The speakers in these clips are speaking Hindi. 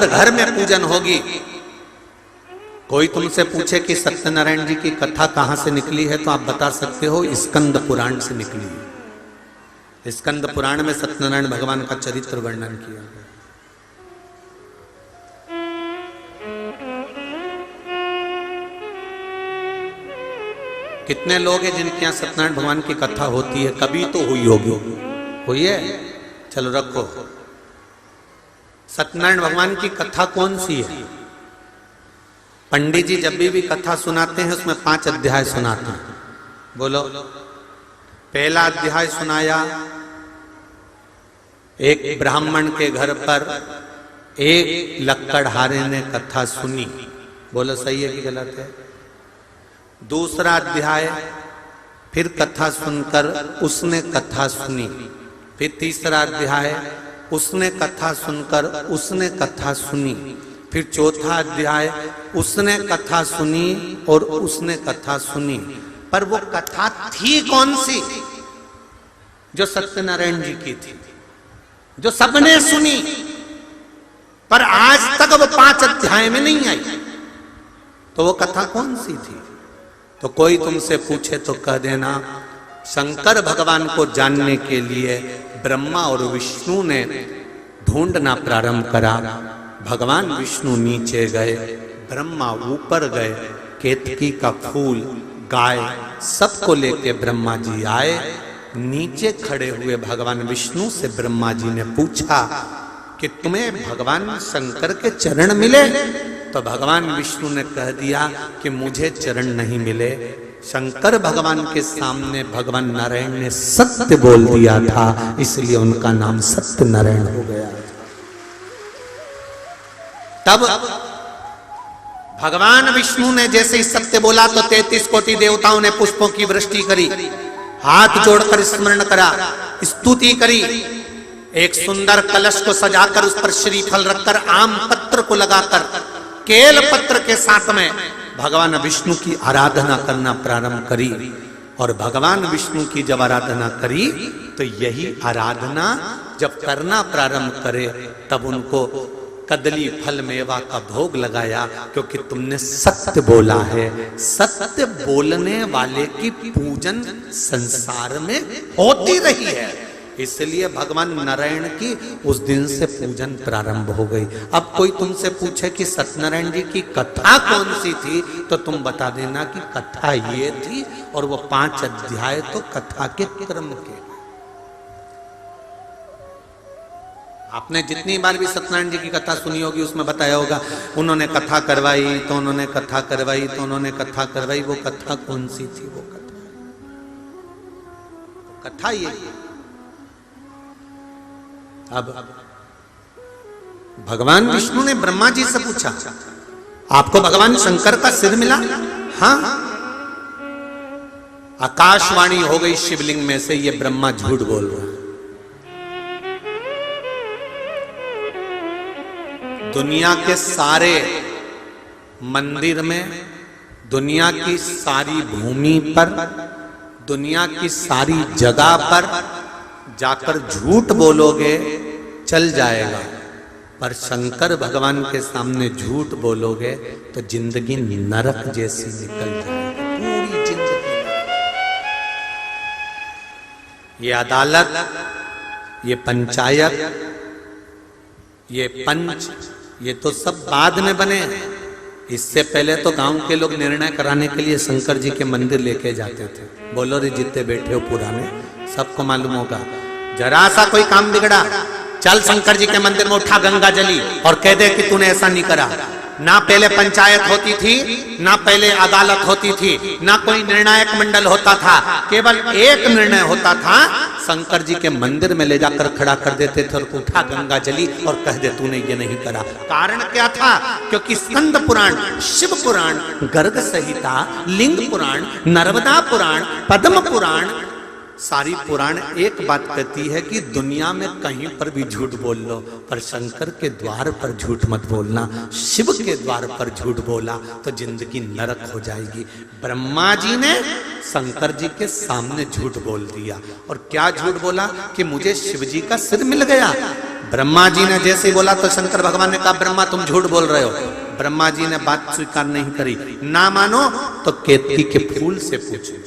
घर में पूजन होगी। कोई तुमसे पूछे कि सत्यनारायण जी की कथा कहां से निकली है, तो आप बता सकते हो स्कंद पुराण से निकली है। स्कंद पुराण में सत्यनारायण भगवान का चरित्र वर्णन किया गया। कितने लोग हैं जिनके यहां सत्यनारायण भगवान की कथा होती है? कभी तो हुई होगी, हुई है? चलो रखो। सत्यनारायण भगवान की कथा कौन सी है? पंडित जी जब भी कथा सुनाते हैं उसमें 5 अध्याय सुनाते हैं। बोलो। पहला अध्याय सुनाया, एक ब्राह्मण के घर पर एक लक्कड़हारे ने कथा सुनी। बोलो सही है कि गलत है? दूसरा अध्याय, फिर कथा सुनकर उसने कथा सुनी। फिर तीसरा अध्याय, उसने कथा सुनकर उसने कथा सुनी। फिर चौथा अध्याय, उसने कथा सुनी और उसने कथा सुनी। पर वो कथा थी कौन सी? जो सत्यनारायण जी की थी, जो सबने सुनी, पर आज तक वो 5 अध्याय में नहीं आई। तो वो कथा कौन सी थी? तो कोई तुमसे पूछे तो कह देना, शंकर भगवान को जानने के लिए ब्रह्मा और विष्णु ने ढूंढना प्रारंभ करा। भगवान विष्णु नीचे गए, ब्रह्मा ऊपर गए। केतकी का फूल, गाय, सबको लेके ब्रह्मा जी आए। नीचे खड़े हुए भगवान विष्णु से ब्रह्मा जी ने पूछा कि तुम्हें भगवान शंकर के चरण मिले? तो भगवान विष्णु ने कह दिया कि मुझे चरण नहीं मिले। शंकर भगवान के सामने भगवान नारायण ने सत्य बोल दिया था, इसलिए उनका नाम सत्यनारायण हो गया। तब भगवान विष्णु ने जैसे ही सत्य बोला तो 33 कोटि देवताओं ने पुष्पों की वृष्टि करी, हाथ जोड़कर स्मरण करा, स्तुति करी। एक सुंदर कलश को सजाकर उस पर श्रीफल रखकर, आम पत्र को लगाकर, केल पत्र के साथ में भगवान विष्णु की आराधना करना प्रारंभ करी। और भगवान विष्णु की जब आराधना करी तो यही आराधना जब करना प्रारंभ करे तब उनको कदली फल मेवा का भोग लगाया, क्योंकि तुमने सत्य बोला है। सत्य बोलने वाले की पूजन संसार में होती रही है, इसलिए भगवान नारायण की उस दिन से पूजन प्रारंभ हो गई। अब कोई तुमसे पूछे कि सत्यनारायण जी की कथा कौन सी थी, तो तुम बता देना कि कथा ये थी, और वो 5 अध्याय तो कथा के क्रम के। आपने जितनी बार भी सत्यनारायण जी की कथा सुनी होगी उसमें बताया होगा, उन्होंने कथा करवाई तो उन्होंने कथा करवाई तो उन्होंने कथा करवाई। वो कथा कौन सी थी? वो कथा ये। अब भगवान विष्णु ने ब्रह्मा जी से पूछा, आपको भगवान शंकर का सिर मिला? हाँ। आकाशवाणी हो गई शिवलिंग में से, ये ब्रह्मा झूठ बोल रहा है। दुनिया के सारे मंदिर में, दुनिया की सारी भूमि पर, दुनिया की सारी जगह पर जाकर झूठ बोलोगे चल जाएगा, पर शंकर भगवान के सामने झूठ बोलोगे तो जिंदगी नरक जैसी निकल जाएगी, पूरी जिंदगी। ये अदालत, ये पंचायत, ये पंच, ये तो सब बाद में बने। इससे पहले तो गांव के लोग निर्णय कराने के लिए शंकर जी के मंदिर लेके जाते थे। बोलो रे, जितने बैठे हो पुराने, सबको मालूम होगा। जरा सा कोई काम बिगड़ा, चल शंकर जी के मंदिर में उठा गंगा जली और कह दे कि तूने ऐसा नहीं करा। ना पहले पंचायत होती थी, ना पहले अदालत होती थी, ना कोई निर्णायक मंडल होता था। केवल एक निर्णय होता था, शंकर जी के मंदिर में ले जाकर खड़ा कर देते थे और उठा गंगा जली और कह दे तूने ये नहीं करा। कारण क्या था? क्योंकि स्कंद पुराण, शिव पुराण, गर्ग संहिता, लिंग पुराण, नर्मदा पुराण, पद्म पुराण, सारी पुराण एक बात कहती है कि दुनिया में कहीं पर भी झूठ बोल लो, पर शंकर के द्वार पर झूठ मत बोलना। शिव के द्वार पर झूठ बोला तो जिंदगी नरक हो जाएगी। ब्रह्मा जी ने शंकर जी के सामने झूठ बोल दिया। और क्या झूठ बोला? कि मुझे शिव जी का सिर मिल गया। ब्रह्मा जी ने जैसे ही बोला तो शंकर भगवान ने कहा ब्रह्मा तुम झूठ बोल रहे हो। ब्रह्मा जी ने बात स्वीकार नहीं करी। ना मानो तो केतकी के फूल से पूछो।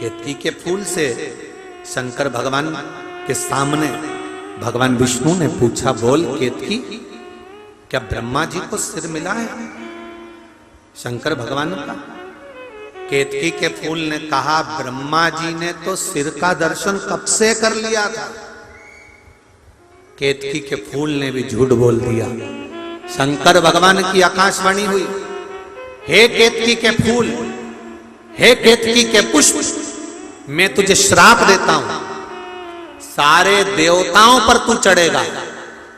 केतकी के फूल से शंकर भगवान के सामने भगवान विष्णु ने पूछा, बोल केतकी, क्या ब्रह्मा जी को सिर मिला है? शंकर भगवान का। केतकी के फूल ने कहा, ब्रह्मा जी ने तो सिर का दर्शन कब से कर लिया था। केतकी के फूल ने भी झूठ बोल दिया। शंकर भगवान की आकाशवाणी हुई, हे केतकी के फूल, हे केतकी के पुष्प, मैं तुझे श्राप देता हूं, सारे देवताओं पर तू चढ़ेगा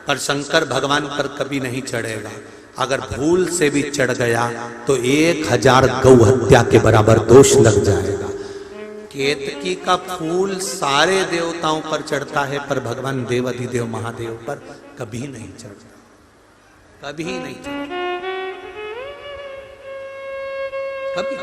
पर शंकर भगवान पर कभी नहीं चढ़ेगा। अगर भूल से भी चढ़ गया तो 1000 गौ हत्या के बराबर दोष लग जाएगा। केतकी का फूल सारे देवताओं पर चढ़ता है पर भगवान देवाधिदेव महादेव पर कभी नहीं चढ़ता, कभी नहीं चढ़ता, कभी